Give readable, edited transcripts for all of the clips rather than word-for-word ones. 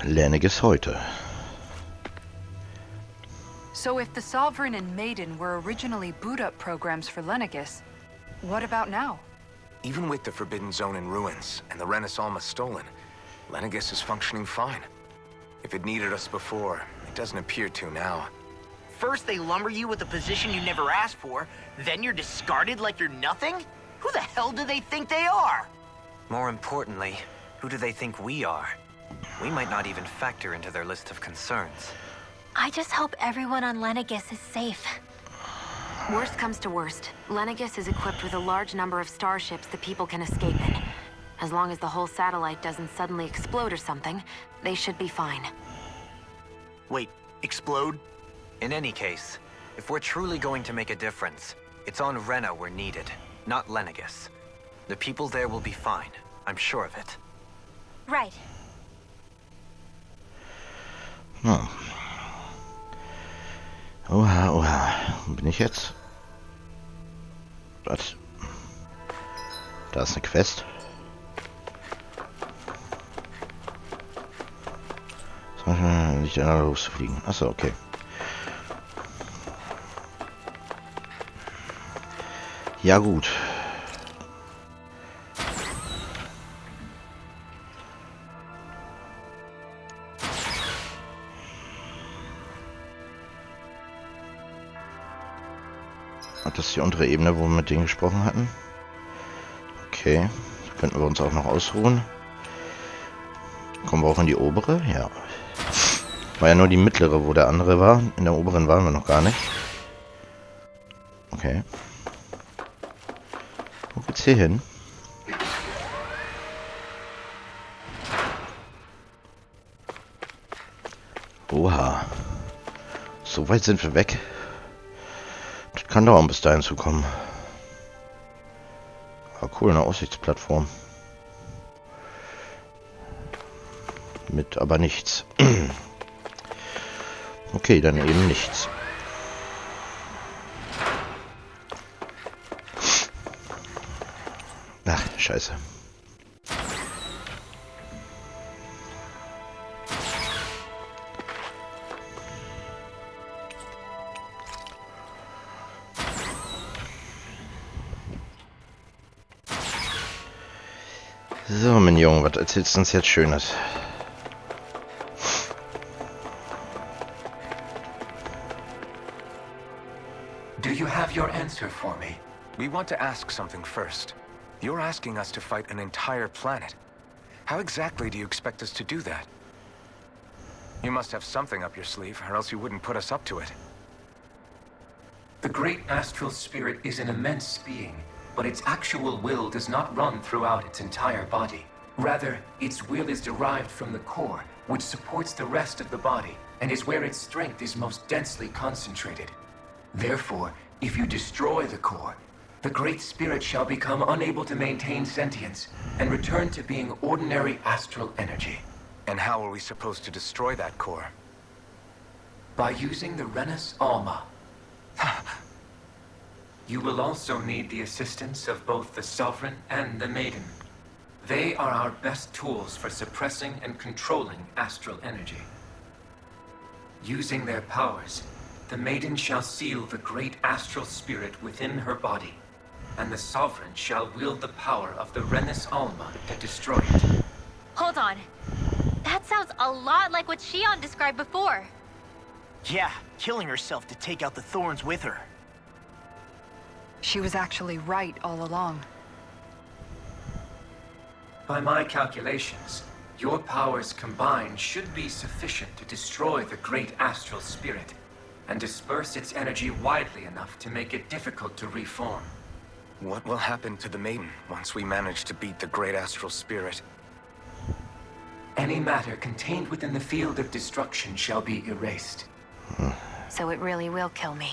Lernendes heute. So if the Sovereign and Maiden were originally boot-up programs for Lenegis, what about now? Even with the Forbidden Zone in ruins and the Renis Alma stolen, Lenegis is functioning fine. If it needed us before, it doesn't appear to now. First they lumber you with a position you never asked for, then you're discarded like you're nothing? Who the hell do they think they are? More importantly, who do they think we are? We might not even factor into their list of concerns. I just hope everyone on Lenegis is safe. Worst comes to worst, Lenegis is equipped with a large number of starships that people can escape in. As long as the whole satellite doesn't suddenly explode or something, they should be fine. Wait, explode? In any case, if we're truly going to make a difference, it's on Rena we're needed, not Lenegis. The people there will be fine, I'm sure of it. Right. Hm. Oha, oha. Wo bin ich jetzt? Was? Da ist eine Quest. Nicht einer loszufliegen. Achso, okay. Ja gut. Das ist die untere Ebene, wo wir mit denen gesprochen hatten. Okay. Da könnten wir uns auch noch ausruhen. Kommen wir auch in die obere? Ja. War ja nur die mittlere, wo der andere war. In der oberen waren wir noch gar nicht. Okay. Wo geht's hier hin? Oha. So weit sind wir weg. Das kann dauern, bis dahin zu kommen. Aber cool, eine Aussichtsplattform. Mit aber nichts. Okay, dann eben nichts. Ach, scheiße. So, mein Junge, was erzählst du uns jetzt Schönes? Do you have your answer for me? We want to ask something first. You're asking us to fight an entire planet. How exactly do you expect us to do that? You must have something up your sleeve, or else you wouldn't put us up to it. The great astral spirit is an immense being, but its actual will does not run throughout its entire body. Rather, its will is derived from the core, which supports the rest of the body, and is where its strength is most densely concentrated. Therefore, if you destroy the core, the Great Spirit shall become unable to maintain sentience and return to being ordinary astral energy. And how are we supposed to destroy that core? By using the Renis Alma. You will also need the assistance of both the Sovereign and the Maiden. They are our best tools for suppressing and controlling astral energy. Using their powers, the Maiden shall seal the great astral spirit within her body, and the Sovereign shall wield the power of the Renis Alma to destroy it. Hold on. That sounds a lot like what Shion described before. Yeah, killing herself to take out the thorns with her. She was actually right all along. By my calculations, your powers combined should be sufficient to destroy the great astral spirit and disperse its energy widely enough to make it difficult to reform. What will happen to the Maiden once we manage to beat the great astral spirit? Any matter contained within the field of destruction shall be erased. So it really will kill me.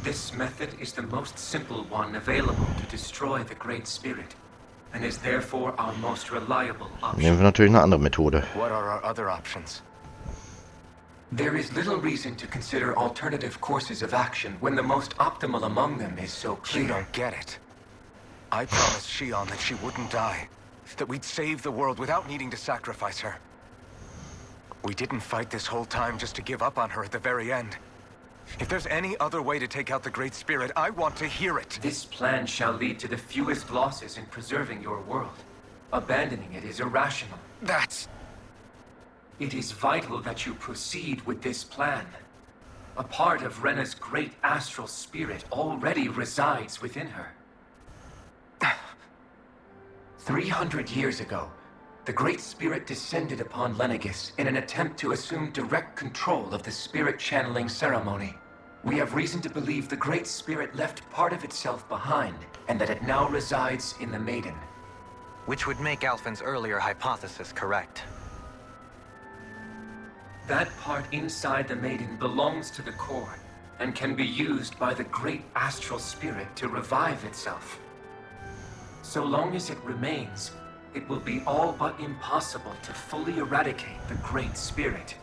This method is the most simple one available to destroy the Great Spirit, and is therefore our most reliable option. Nehmen wir natürlich eine andere Methode. What are our other options? There is little reason to consider alternative courses of action when the most optimal among them is so clear. You don't get it. I promised Shion that she wouldn't die, that we'd save the world without needing to sacrifice her. We didn't fight this whole time just to give up on her at the very end. If there's any other way to take out the Great Spirit, I want to hear it. This plan shall lead to the fewest losses in preserving your world. Abandoning it is irrational. That's... It is vital that you proceed with this plan. A part of Rena's great astral spirit already resides within her. 300 years ago, the Great Spirit descended upon Lenegis in an attempt to assume direct control of the spirit channeling ceremony. We have reason to believe the Great Spirit left part of itself behind, and that it now resides in the Maiden. Which would make Alphen's earlier hypothesis correct. That part inside the Maiden belongs to the core, and can be used by the Great Astral Spirit to revive itself. So long as it remains, it will be all but impossible to fully eradicate the Great Spirit.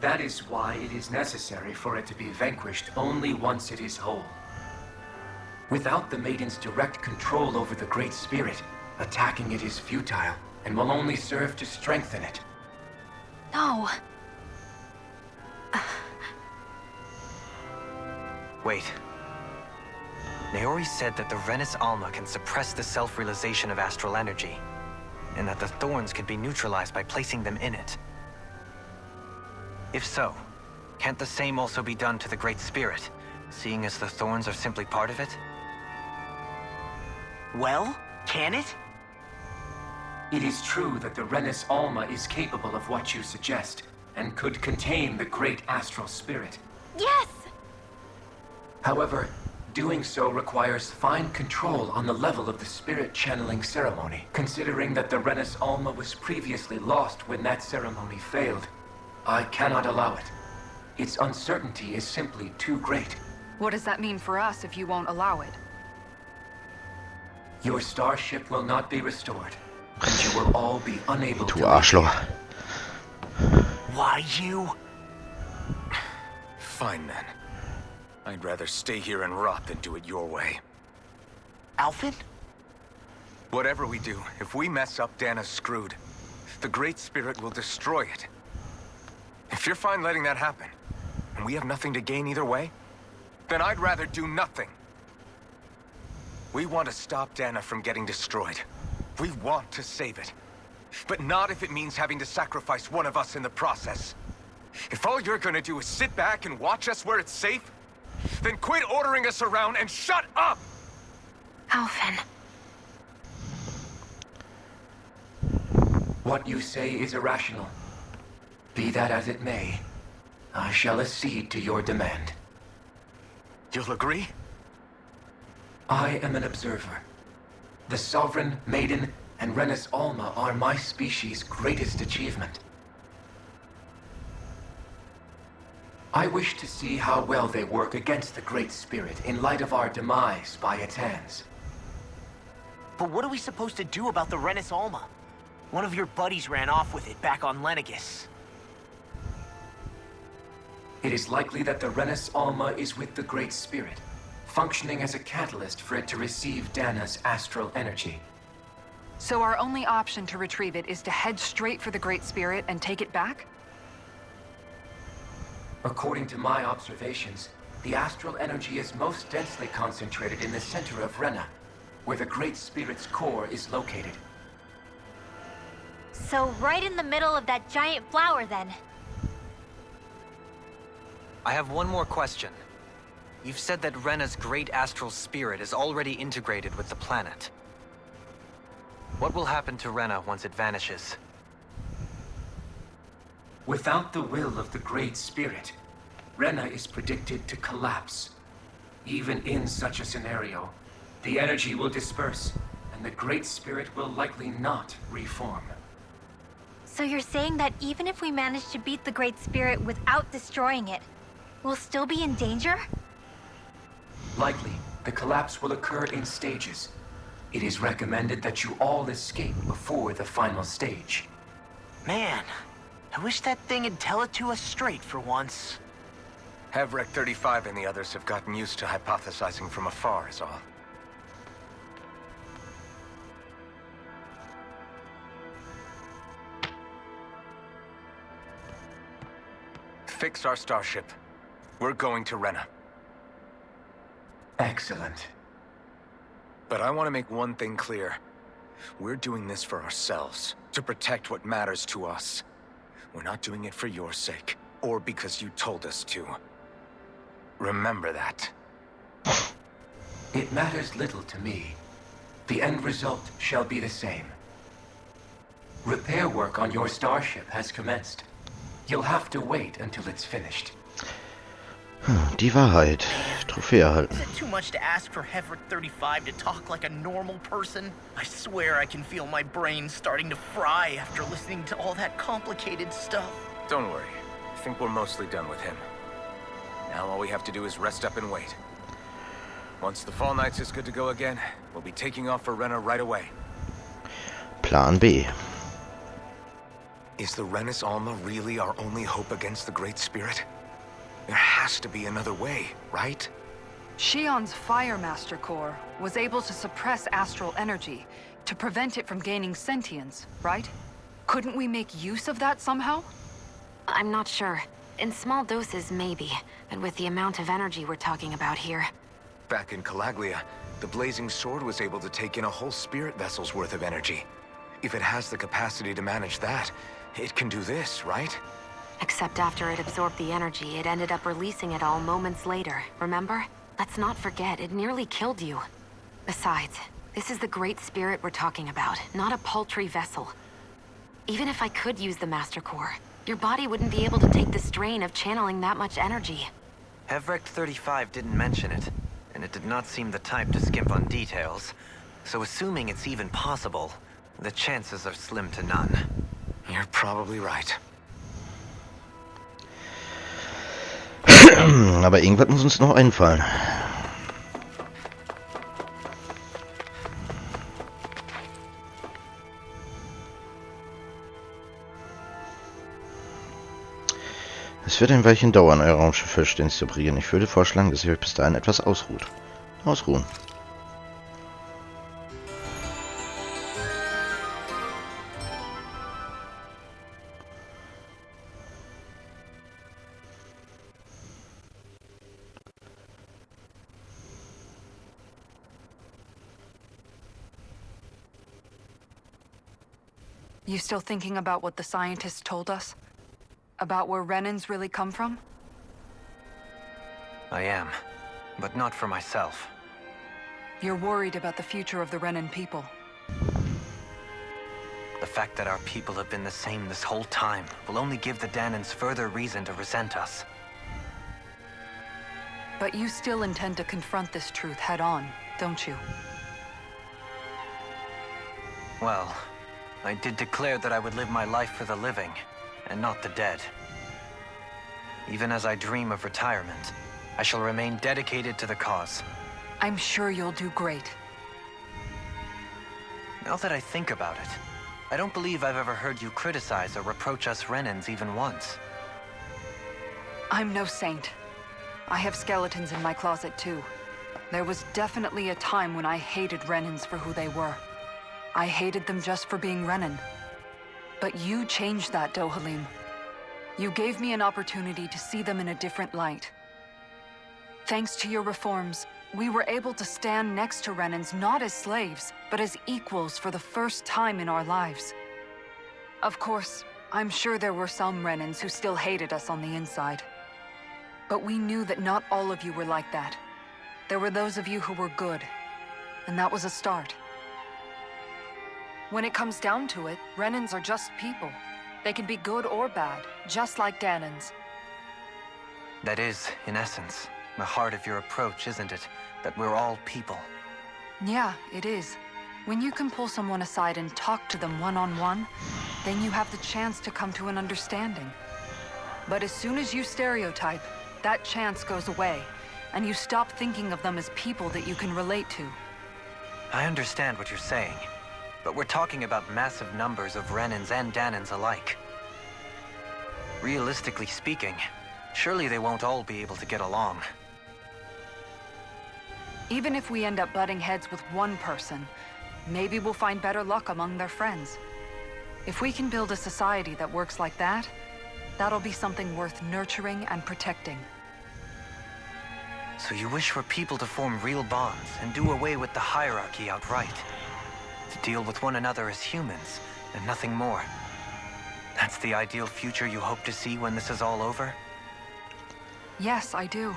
That is why it is necessary for it to be vanquished only once it is whole. Without the Maiden's direct control over the Great Spirit, attacking it is futile, and will only serve to strengthen it. No. Wait. Naori said that the Renis Alma can suppress the self-realization of astral energy, and that the thorns could be neutralized by placing them in it. If so, can't the same also be done to the Great Spirit, seeing as the thorns are simply part of it? Well, can it? It is true that the Renis Alma is capable of what you suggest, and could contain the Great Astral Spirit. Yes! However, doing so requires fine control on the level of the spirit channeling ceremony, considering that the Renis Alma was previously lost when that ceremony failed. I cannot allow it. Its uncertainty is simply too great. What does that mean for us if you won't allow it? Your starship will not be restored, and you will all be unable Du to... Arschloch. Why you? Fine then. I'd rather stay here and rot than do it your way. Alphen? Whatever we do, if we mess up, Dana's screwed. The Great Spirit will destroy it. If you're fine letting that happen, and we have nothing to gain either way, then I'd rather do nothing. We want to stop Dana from getting destroyed. We want to save it. But not if it means having to sacrifice one of us in the process. If all you're gonna do is sit back and watch us where it's safe, then quit ordering us around and shut up! Alphen. What you say is irrational. Be that as it may, I shall accede to your demand. You'll agree? I am an observer. The Sovereign, Maiden, and Renis Alma are my species' greatest achievement. I wish to see how well they work against the Great Spirit in light of our demise by its hands. But what are we supposed to do about the Renis Alma? One of your buddies ran off with it back on Lenegis. It is likely that the Renis Alma is with the Great Spirit, functioning as a catalyst for it to receive Dana's astral energy. So our only option to retrieve it is to head straight for the Great Spirit and take it back? According to my observations, the astral energy is most densely concentrated in the center of Rena, where the Great Spirit's core is located. So right in the middle of that giant flower, then. I have one more question. You've said that Rena's great astral spirit is already integrated with the planet. What will happen to Rena once it vanishes? Without the will of the Great Spirit, Rena is predicted to collapse. Even in such a scenario, the energy will disperse, and the Great Spirit will likely not reform. So you're saying that even if we manage to beat the Great Spirit without destroying it, we'll still be in danger? Likely, the collapse will occur in stages. It is recommended that you all escape before the final stage. Man, I wish that thing would tell it to us straight for once. Havrek 35 and the others have gotten used to hypothesizing from afar is all. fix our starship. We're going to Rena. Excellent. But I want to make one thing clear. We're doing this for ourselves, to protect what matters to us. We're not doing it for your sake, or because you told us to. Remember that. It matters little to me. The end result shall be the same. Repair work on your starship has commenced. You'll have to wait until it's finished. Die Wahrheit. Trophäe erhalten. Is it too much to ask for Hefric 35 to talk like a normal person? I swear I can feel my brain starting to fry after listening to all that complicated stuff. Don't worry. I think we're mostly done with him. Now all we have to do is rest up and wait. Once the Fall Knights is good to go again, we'll be taking off for Rena right away. Plan B. Is the Renis Alma really our only hope against the Great Spirit? There has to be another way, right? Shion's Fire Master Core was able to suppress astral energy to prevent it from gaining sentience, right? Couldn't we make use of that somehow? I'm not sure. In small doses, maybe. But with the amount of energy we're talking about here... Back in Calaglia, the Blazing Sword was able to take in a whole spirit vessel's worth of energy. If it has the capacity to manage that, it can do this, right? Except after it absorbed the energy, it ended up releasing it all moments later, remember? Let's not forget, it nearly killed you. Besides, this is the Great Spirit we're talking about, not a paltry vessel. Even if I could use the Master Core, your body wouldn't be able to take the strain of channeling that much energy. Hevrecht 35 didn't mention it, and it did not seem the type to skimp on details. So assuming it's even possible, the chances are slim to none. You're probably right. Aber irgendwas muss uns noch einfallen. Es wird ein Weilchen dauern, euer Raumschiff vollständig zu operieren. Ich würde vorschlagen, dass ihr euch bis dahin etwas ausruht. Ausruhen. You still thinking about what the scientists told us? About where Renans really come from? I am, but not for myself. You're worried about the future of the Renan people. The fact that our people have been the same this whole time will only give the Danans further reason to resent us. But you still intend to confront this truth head-on, don't you? Well, I did declare that I would live my life for the living, and not the dead. Even as I dream of retirement, I shall remain dedicated to the cause. I'm sure you'll do great. Now that I think about it, I don't believe I've ever heard you criticize or reproach us Renans even once. I'm no saint. I have skeletons in my closet too. There was definitely a time when I hated Renans for who they were. I hated them just for being Renan. But you changed that, Dohalim. You gave me an opportunity to see them in a different light. Thanks to your reforms, we were able to stand next to Renans not as slaves, but as equals for the first time in our lives. Of course, I'm sure there were some Renans who still hated us on the inside. But we knew that not all of you were like that. There were those of you who were good, and that was a start. When it comes down to it, Renans are just people. They can be good or bad, just like Danans. That is, in essence, the heart of your approach, isn't it? That we're all people. Yeah, it is. When you can pull someone aside and talk to them one-on-one, then you have the chance to come to an understanding. But as soon as you stereotype, that chance goes away, and you stop thinking of them as people that you can relate to. I understand what you're saying. But we're talking about massive numbers of Renans and Danans alike. Realistically speaking, surely they won't all be able to get along. Even if we end up butting heads with one person, maybe we'll find better luck among their friends. If we can build a society that works like that, That'll be something worth nurturing and protecting. So you wish for people to form real bonds and do away with the hierarchy outright. To deal with one another as humans, and nothing more. That's the ideal future you hope to see when this is all over? Yes, I do.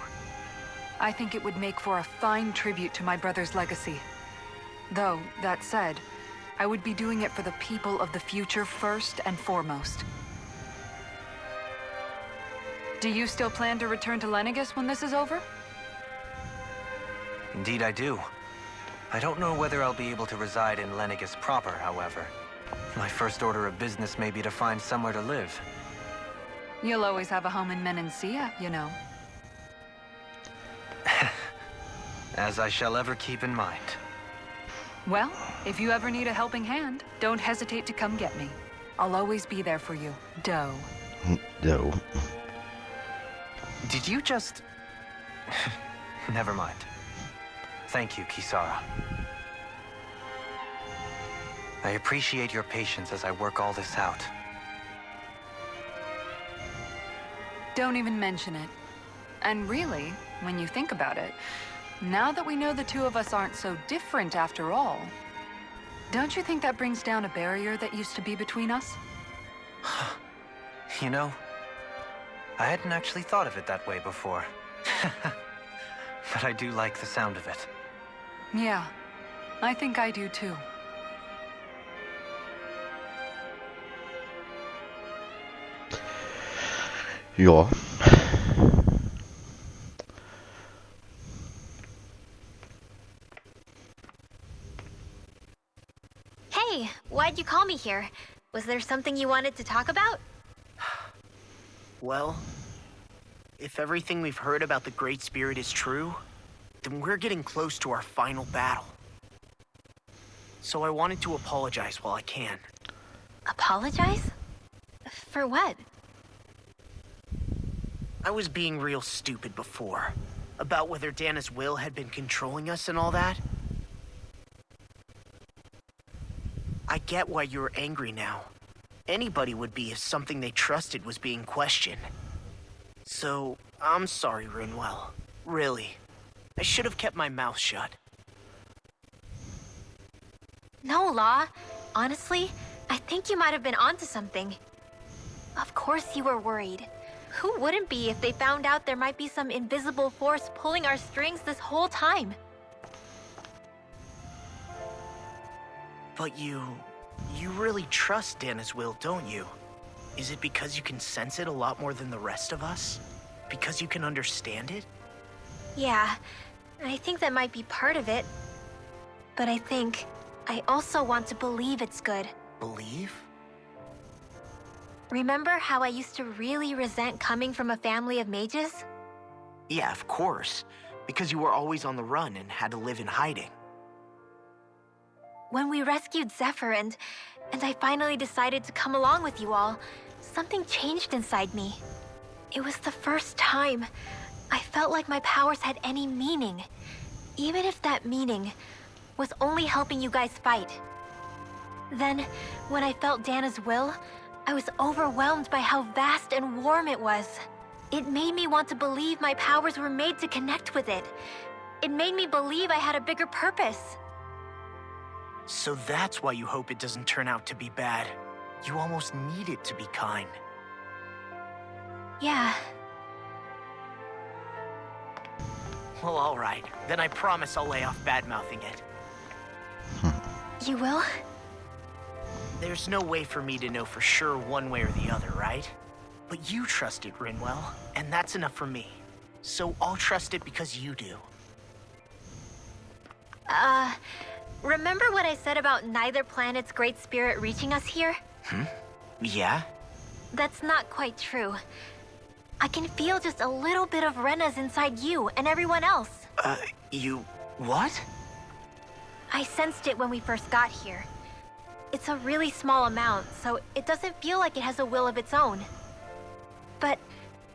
I think it would make for a fine tribute to my brother's legacy. Though, that said, I would be doing it for the people of the future first and foremost. Do you still plan to return to Lenegis when this is over? Indeed I do. I don't know whether I'll be able to reside in Lenegis proper, however. My first order of business may be to find somewhere to live. You'll always have a home in Menancia, you know. As I shall ever keep in mind. Well, if you ever need a helping hand, don't hesitate to come get me. I'll always be there for you, Doe. No. Did you just... Never mind. Thank you, Kisara. I appreciate your patience as I work all this out. Don't even mention it. And really, when you think about it, now that we know the two of us aren't so different after all, don't you think that brings down a barrier that used to be between us? You know, I hadn't actually thought of it that way before. But I do like the sound of it. Yeah, I think I do too. Ja. Hey, why'd you call me here? Was there something you wanted to talk about? Well, if everything we've heard about the Great Spirit is true, then we're getting close to our final battle. So I wanted to apologize while I can. Apologize? For what? I was being real stupid before, about whether Dana's will had been controlling us and all that. I get why you're angry now. Anybody would be if something they trusted was being questioned. So, I'm sorry, Rinwell. Really. I should have kept my mouth shut. No, Law. Honestly, I think you might have been onto something. Of course you were worried. Who wouldn't be if they found out there might be some invisible force pulling our strings this whole time? But you really trust Dana's will, don't you? Is it because you can sense it a lot more than the rest of us? Because you can understand it? Yeah, I think that might be part of it. But I also want to believe it's good. Believe? Remember how I used to really resent coming from a family of mages? Yeah, of course. Because you were always on the run and had to live in hiding. When we rescued Zephyr and I finally decided to come along with you all, something changed inside me. It was the first time I felt like my powers had any meaning, even if that meaning was only helping you guys fight. Then, when I felt Dana's will, I was overwhelmed by how vast and warm it was. It made me want to believe my powers were made to connect with it. It made me believe I had a bigger purpose. So that's why you hope it doesn't turn out to be bad. You almost need it to be kind. Yeah. Well, all right. Then I promise I'll lay off bad-mouthing it. You will? There's no way for me to know for sure one way or the other, right? But you trust it, Rinwell, and that's enough for me. So I'll trust it because you do. Remember what I said about neither planet's great spirit reaching us here? Yeah? That's not quite true. I can feel just a little bit of Rena's inside you and everyone else. You... what? I sensed it when we first got here. It's a really small amount, so it doesn't feel like it has a will of its own. But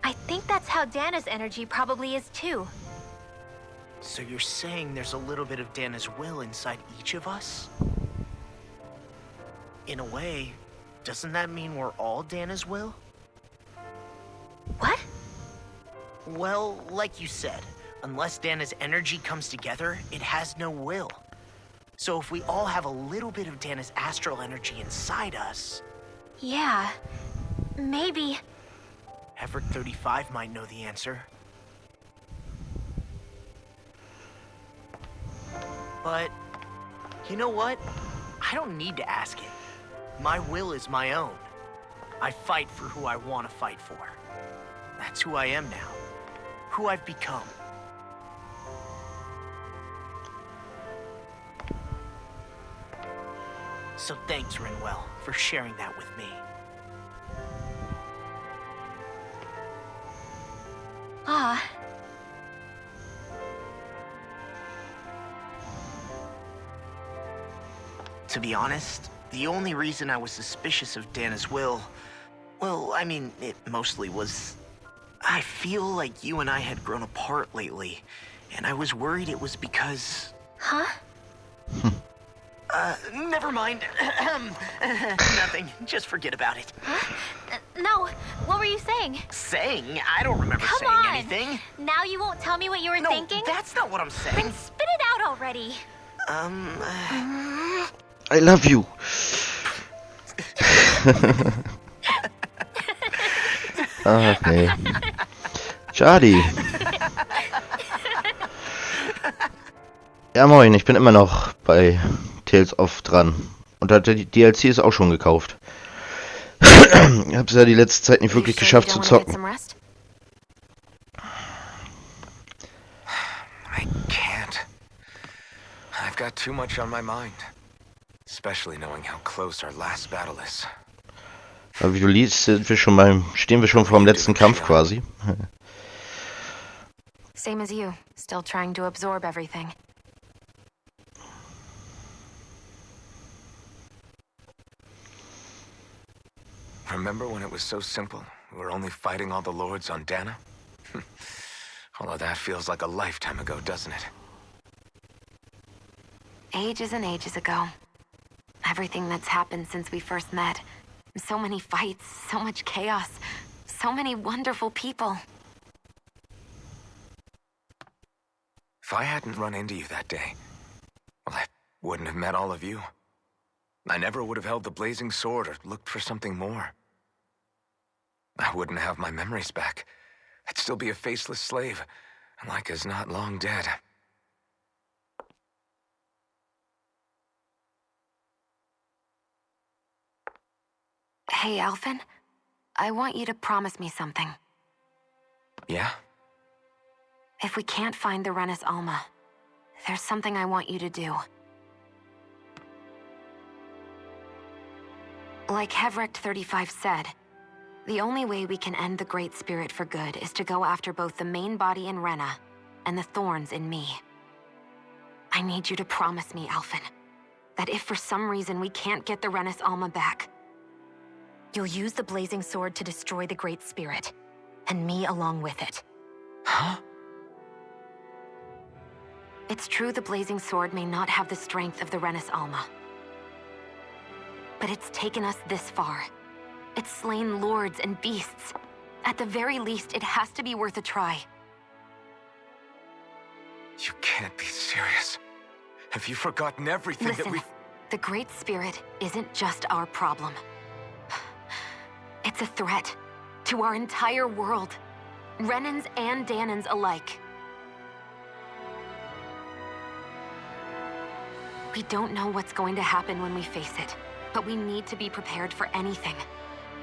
I think that's how Dana's energy probably is too. So you're saying there's a little bit of Dana's will inside each of us? In a way, doesn't that mean we're all Dana's will? Well, like you said, unless Dana's energy comes together, it has no will. So if we all have a little bit of Dana's astral energy inside us... Yeah, maybe. Everett 35 might know the answer. But, you know what? I don't need to ask it. My will is my own. I fight for who I want to fight for. That's who I am now. Who I've become. So thanks, Renwell, for sharing that with me. Ah. To be honest, the only reason I was suspicious of Dana's will, well, I mean, it mostly was... I feel like you and I had grown apart lately, and I was worried it was because... Huh? Never mind. Nothing. Just forget about it. Huh? No, what were you saying? Saying? I don't remember Come saying on. anything. Now you won't tell me what you were No, thinking? that's not what I'm saying. Then spit it out already. I love you. Ach nee. Charlie. Ja moin, ich bin immer noch bei Tales of dran. Und der DLC ist auch schon gekauft. Ich hab's ja die letzte Zeit nicht wirklich geschafft zu zocken. I can't. I've got too much on my mind. Especially knowing how close our last battle is. Aber wie du liest, stehen wir schon vor dem letzten Kampf quasi. Same as you, still trying to absorb everything. Remember when it was so simple? We were only fighting all the lords on Dana? All of that feels like a lifetime ago, doesn't it? Ages and ages ago. Everything that's happened since we first met. So many fights, so much chaos, so many wonderful people. If I hadn't run into you that day, well, I wouldn't have met all of you. I never would have held the blazing sword or looked for something more. I wouldn't have my memories back. I'd still be a faceless slave, like as not long dead. Hey, Alphen. I want you to promise me something. Yeah? If we can't find the Renis Alma, there's something I want you to do. Like Hevrect 35 said, the only way we can end the Great Spirit for good is to go after both the main body in Rena and the thorns in me. I need you to promise me, Alphen, that if for some reason we can't get the Renis Alma back, you'll use the blazing sword to destroy the Great Spirit, and me along with it. Huh? It's true the blazing sword may not have the strength of the Renis Alma. But it's taken us this far. It's slain lords and beasts. At the very least, it has to be worth a try. You can't be serious. Have you forgotten everything that Listen, we've... the Great Spirit isn't just our problem. It's a threat to our entire world. Renans and Danans alike. We don't know what's going to happen when we face it, but we need to be prepared for anything.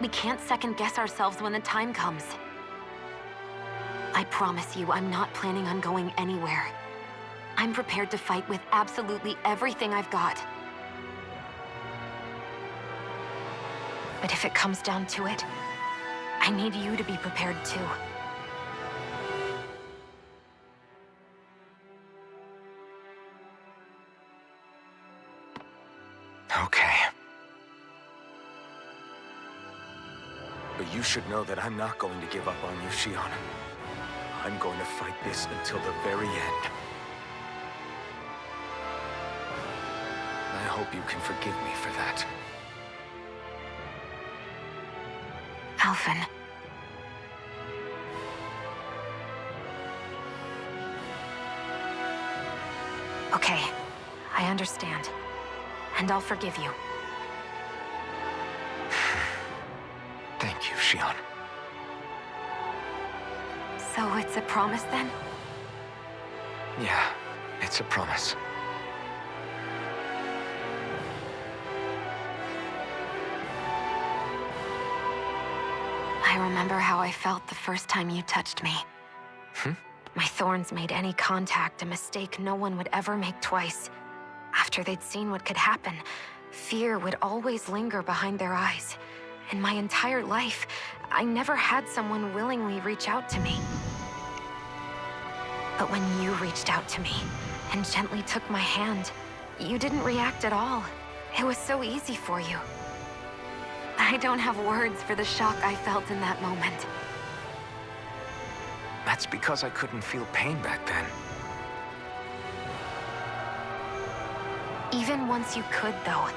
We can't second-guess ourselves when the time comes. I promise you, I'm not planning on going anywhere. I'm prepared to fight with absolutely everything I've got. But if it comes down to it, I need you to be prepared too. Okay. But you should know that I'm not going to give up on you, Shion. I'm going to fight this until the very end. I hope you can forgive me for that. Alphen. Okay, I understand. And I'll forgive you. Thank you, Shion. So it's a promise then? Yeah, it's a promise. I remember how I felt the first time you touched me. My thorns made any contact a mistake no one would ever make twice. After they'd seen what could happen, fear would always linger behind their eyes. In my entire life, I never had someone willingly reach out to me. But when you reached out to me and gently took my hand, you didn't react at all. It was so easy for you. I don't have words for the shock I felt in that moment. That's because I couldn't feel pain back then. Even once you could, though,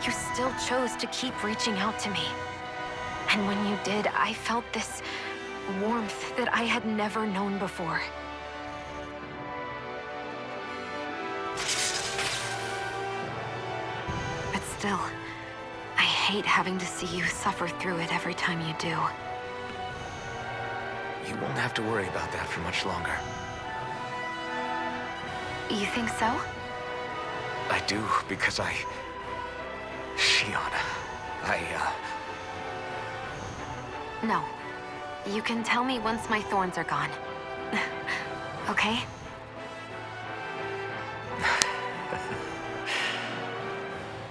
you still chose to keep reaching out to me. And when you did, I felt this warmth that I had never known before. But still, I hate having to see you suffer through it every time you do. You won't have to worry about that for much longer. You think so? I do, because Shion, No. You can tell me once my thorns are gone. Okay?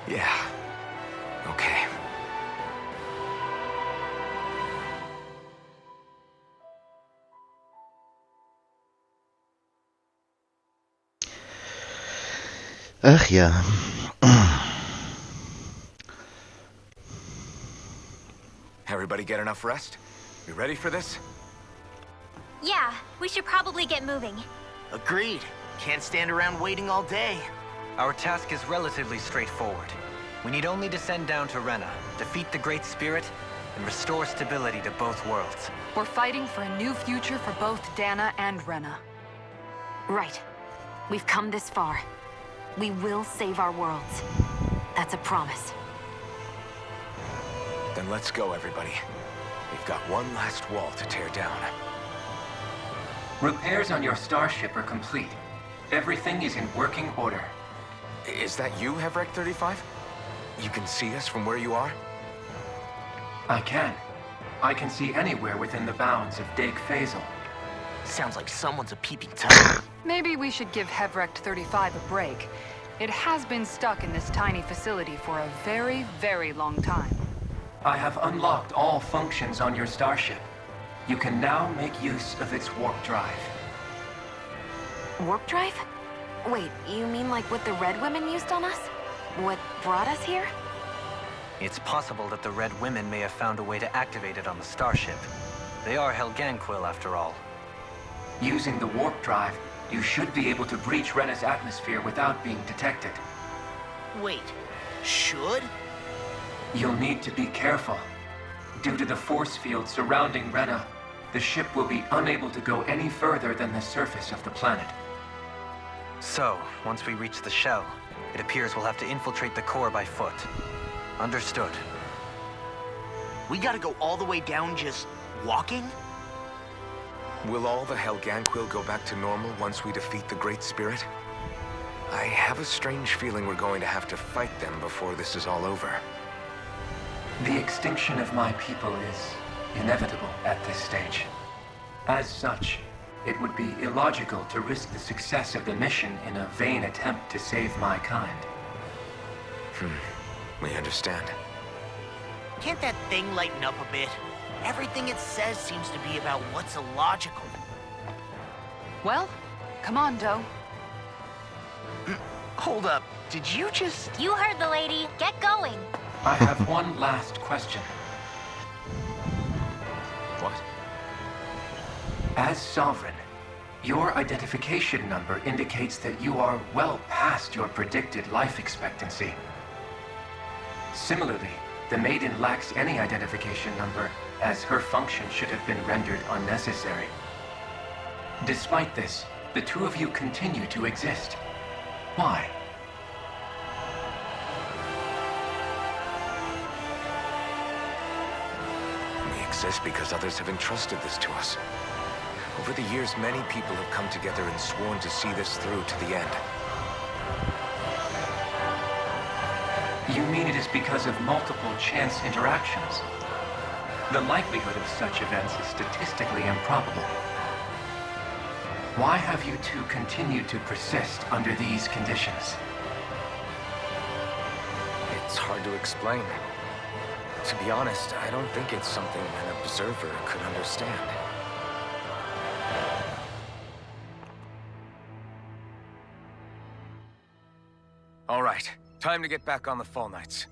Yeah. Okay. Ach ja. Everybody get enough rest? You ready for this? Yeah, we should probably get moving. Agreed. Can't stand around waiting all day. Our task is relatively straightforward. We need only descend down to Rena, defeat the Great Spirit, and restore stability to both worlds. We're fighting for a new future for both Dana and Rena. Right. We've come this far. We will save our worlds. That's a promise. Then let's go, everybody. We've got one last wall to tear down. Repairs on your starship are complete. Everything is in working order. Is that you, Hevrek 35? You can see us from where you are? I can. I can see anywhere within the bounds of Dake Faisal. Sounds like someone's a peeping Tom. Maybe we should give Hevrect 35 a break. It has been stuck in this tiny facility for a very, very long time. I have unlocked all functions on your starship. You can now make use of its warp drive. Warp drive? Wait, you mean like what the Red Women used on us? What brought us here? It's possible that the Red Women may have found a way to activate it on the starship. They are Helganquil, after all. Using the warp drive, you should be able to breach Rena's atmosphere without being detected. Wait, should? You'll need to be careful. Due to the force field surrounding Rena, the ship will be unable to go any further than the surface of the planet. So, once we reach the shell, it appears we'll have to infiltrate the core by foot. Understood. We gotta go all the way down just walking? Will all the Helganquil go back to normal once we defeat the Great Spirit? I have a strange feeling we're going to have to fight them before this is all over. The extinction of my people is inevitable at this stage. As such, it would be illogical to risk the success of the mission in a vain attempt to save my kind. We understand. Can't that thing lighten up a bit? Everything it says seems to be about what's illogical. Well, come on, Doe. Hold up, did you just... You heard the lady. Get going. I have one last question. What? As Sovereign, your identification number indicates that you are well past your predicted life expectancy. Similarly, the Maiden lacks any identification number, as her function should have been rendered unnecessary. Despite this, the two of you continue to exist. Why? We exist because others have entrusted this to us. Over the years, many people have come together and sworn to see this through to the end. You mean it is because of multiple chance interactions? The likelihood of such events is statistically improbable. Why have you two continued to persist under these conditions? It's hard to explain. To be honest, I don't think it's something an observer could understand. All right, time to get back on the Fall Knights.